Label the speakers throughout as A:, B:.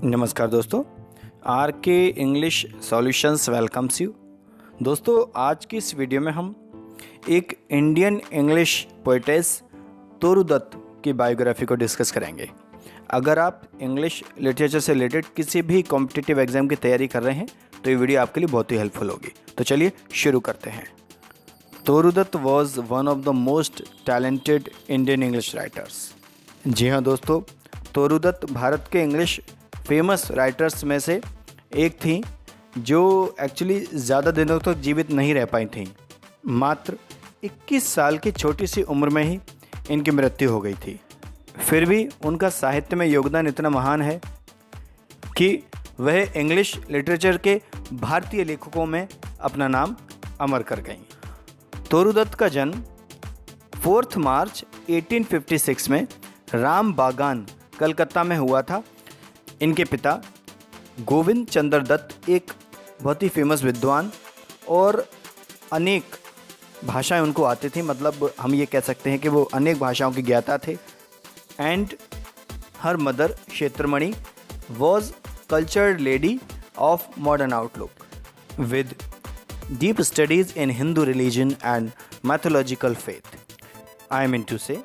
A: नमस्कार दोस्तों, आर के इंग्लिश सॉल्यूशंस वेलकम्स यू। दोस्तों, आज की इस वीडियो में हम एक इंडियन इंग्लिश पोएटेस तोरू दत्त की बायोग्राफी को डिस्कस करेंगे। अगर आप इंग्लिश लिटरेचर से रिलेटेड किसी भी कॉम्पिटिटिव एग्जाम की तैयारी कर रहे हैं तो ये वीडियो आपके लिए बहुत ही हेल्पफुल होगी। तो चलिए शुरू करते हैं। Toru Dutt was one of the most talented Indian English writers. जी हाँ दोस्तों, तोरू दत्त भारत के इंग्लिश फेमस राइटर्स में से एक थी जो एक्चुअली ज़्यादा दिनों तक जीवित नहीं रह पाई थी। मात्र 21 साल की छोटी सी उम्र में ही इनकी मृत्यु हो गई थी। फिर भी उनका साहित्य में योगदान इतना महान है कि वह इंग्लिश लिटरेचर के भारतीय लेखकों में अपना नाम अमर कर गईं। तोरू दत्त का जन्म 4 मार्च 1856 में राम बागान कलकत्ता में हुआ था। इनके पिता गोविंद चंद्र दत्त एक बहुत ही फेमस विद्वान और अनेक भाषाएं उनको आती थी, मतलब हम ये कह सकते हैं कि वो अनेक भाषाओं के ज्ञाता थे। And her mother Kshetramani was cultured lady of modern outlook with deep studies in Hindu religion and mythological faith. I mean to say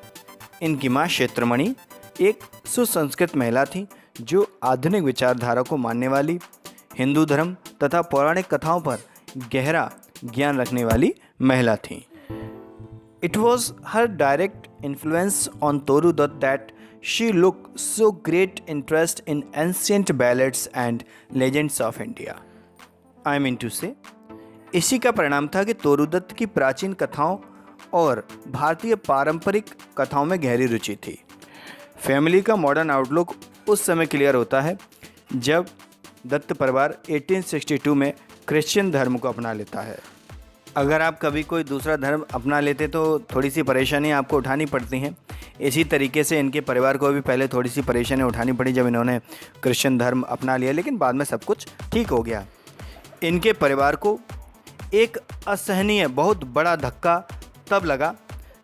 A: इनकी माँ क्षेत्रमणि एक सुसंस्कृत महिला थी जो आधुनिक विचारधारा को मानने वाली, हिंदू धर्म तथा पौराणिक कथाओं पर गहरा ज्ञान रखने वाली महिला थी। It was her direct influence on Toru Dutt that she look so great interest in ancient ballads and legends of India. I mean to say इसी का परिणाम था कि तोरू दत्त की प्राचीन कथाओं और भारतीय पारंपरिक कथाओं में गहरी रुचि थी। फैमिली का मॉडर्न आउटलुक उस समय क्लियर होता है जब दत्त परिवार 1862 में क्रिश्चियन धर्म को अपना लेता है। अगर आप कभी कोई दूसरा धर्म अपना लेते तो थोड़ी सी परेशानी आपको उठानी पड़ती हैं। इसी तरीके से इनके परिवार को भी पहले थोड़ी सी परेशानी उठानी पड़ी जब इन्होंने क्रिश्चियन धर्म अपना लिया, लेकिन बाद में सब कुछ ठीक हो गया। इनके परिवार को एक असहनीय बहुत बड़ा धक्का तब लगा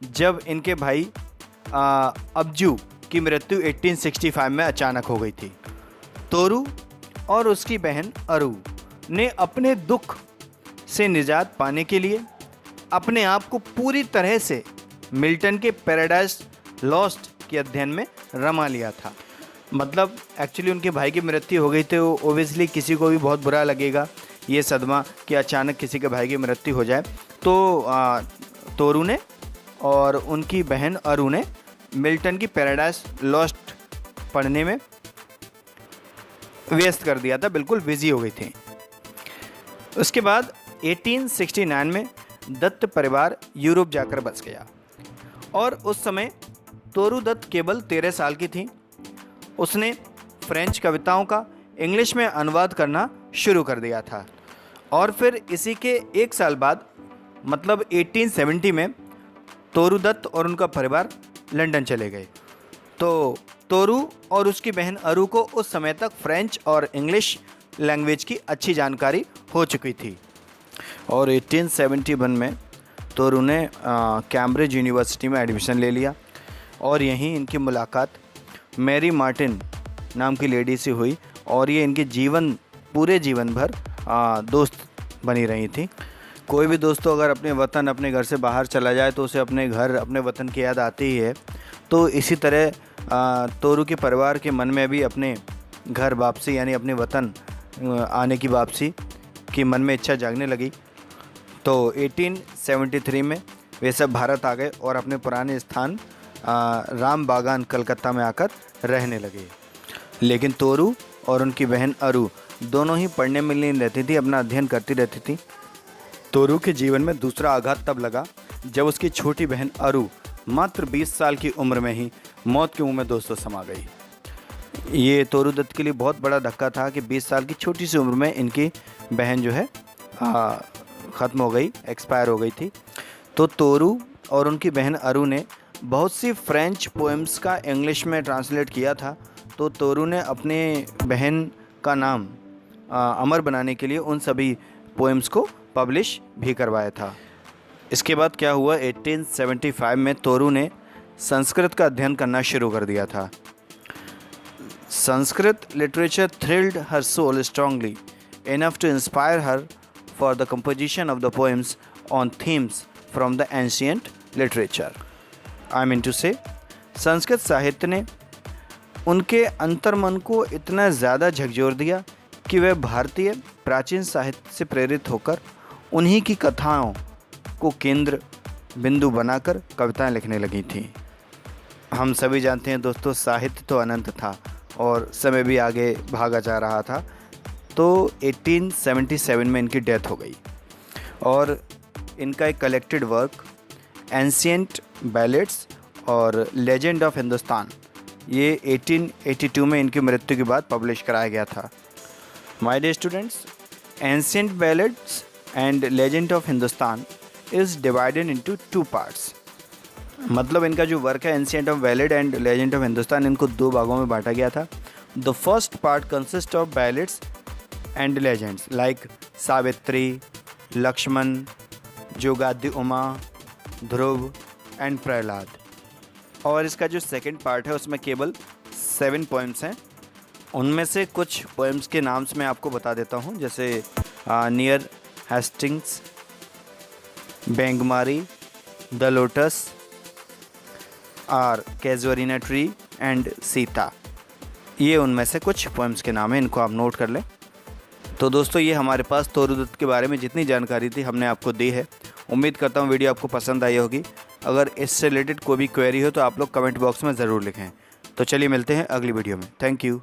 A: जब इनके भाई अब्जू की मृत्यु 1865 में अचानक हो गई थी। तोरू और उसकी बहन अरू ने अपने दुख से निजात पाने के लिए अपने आप को पूरी तरह से मिल्टन के पैराडाइज लॉस्ट के अध्ययन में रमा लिया था। मतलब एक्चुअली उनके भाई की मृत्यु हो गई थी, ओबियसली किसी को भी बहुत बुरा लगेगा ये सदमा कि अचानक किसी के भाई की मृत्यु हो जाए। तो तोरू ने और उनकी बहन अरू ने मिल्टन की पैराडाइज लॉस्ट पढ़ने में व्यस्त कर दिया था, बिल्कुल बिजी हो गई थी। उसके बाद 1869 में दत्त परिवार यूरोप जाकर बस गया और उस समय तोरू दत्त केवल 13 साल की थी। उसने फ्रेंच कविताओं का इंग्लिश में अनुवाद करना शुरू कर दिया था और फिर इसी के एक साल बाद मतलब 1870 में तोरू दत्त और उनका परिवार लंदन चले गए। तो तोरू और उसकी बहन अरू को उस समय तक फ्रेंच और इंग्लिश लैंग्वेज की अच्छी जानकारी हो चुकी थी और 1871 में तोरू ने कैम्ब्रिज यूनिवर्सिटी में एडमिशन ले लिया और यहीं इनकी मुलाकात मैरी मार्टिन नाम की लेडी से हुई और ये इनके पूरे जीवन भर दोस्त बनी रही थी। कोई भी दोस्तों अगर अपने वतन अपने घर से बाहर चला जाए तो उसे अपने घर अपने वतन की याद आती ही है। तो इसी तरह तोरू के परिवार के मन में भी अपने घर वापसी यानी अपने वतन आने की वापसी की मन में इच्छा जागने लगी। तो 1873 में वे सब भारत आ गए और अपने पुराने स्थान राम बागान कलकत्ता में आकर रहने लगे। लेकिन तोरू और उनकी बहन अरू दोनों ही पढ़ने में लीन रहती थी, अपना अध्ययन करती रहती थी। तोरू के जीवन में दूसरा आघात तब लगा जब उसकी छोटी बहन अरू मात्र 20 साल की उम्र में ही मौत के मुंह में दोस्तों समा गई। ये तोरू दत्त के लिए बहुत बड़ा धक्का था कि 20 साल की छोटी सी उम्र में इनकी बहन जो है ख़त्म हो गई, एक्सपायर हो गई थी। तो तोरू और उनकी बहन अरू ने बहुत सी फ्रेंच पोएम्स का इंग्लिश में ट्रांसलेट किया था। तो तोरू ने अपने बहन का नाम अमर बनाने के लिए उन सभी पोएम्स को पब्लिश भी करवाया था। इसके बाद क्या हुआ, 1875 में तोरू ने संस्कृत का अध्ययन करना शुरू कर दिया था। Sanskrit literature thrilled her soul strongly enough to inspire her for the composition of the poems on themes from the ancient literature. I mean to say, Sanskrit साहित्य ने उनके अंतर्मन को इतना ज़्यादा झकझोर दिया कि वह भारतीय प्राचीन साहित्य से प्रेरित होकर उन्हीं की कथाओं को केंद्र बिंदु बनाकर कविताएं लिखने लगी थीं। हम सभी जानते हैं दोस्तों, साहित्य तो अनंत था और समय भी आगे भागा जा रहा था। तो 1877 में इनकी डेथ हो गई और इनका एक कलेक्टेड वर्क एंशिएंट बैलेड्स और लेजेंड ऑफ हिंदुस्तान ये 1882 में इनकी मृत्यु के बाद पब्लिश कराया गया था। My dear students, ancient ballads and legend of Hindustan is divided into 2 parts. मतलब इनका जो वर्क है ancient of ballad and legend of Hindustan, इनको 2 भागों में बांटा गया था। The first part consist of ballads and legends like Savitri, Lakshman, Jogadhya Uma, Dhruva and Prahlad. और इसका जो सेकंड पार्ट है उसमें केवल 7 पोएम्स हैं। उनमें से कुछ पोएम्स के नाम्स मैं आपको बता देता हूँ, जैसे near Hastings, Baugmaree, the lotus, our casuarina tree and Sita. ये उनमें से कुछ पोएम्स के नाम हैं, इनको आप नोट कर लें। तो दोस्तों, ये हमारे पास तोरूदत्त के बारे में जितनी जानकारी थी हमने आपको दी है। उम्मीद करता हूँ वीडियो आपको पसंद आई होगी। अगर इससे रिलेटेड कोई भी क्वेरी हो तो आप लोग कमेंट बॉक्स में ज़रूर लिखें। तो चलिए मिलते हैं अगली वीडियो में। Thank you.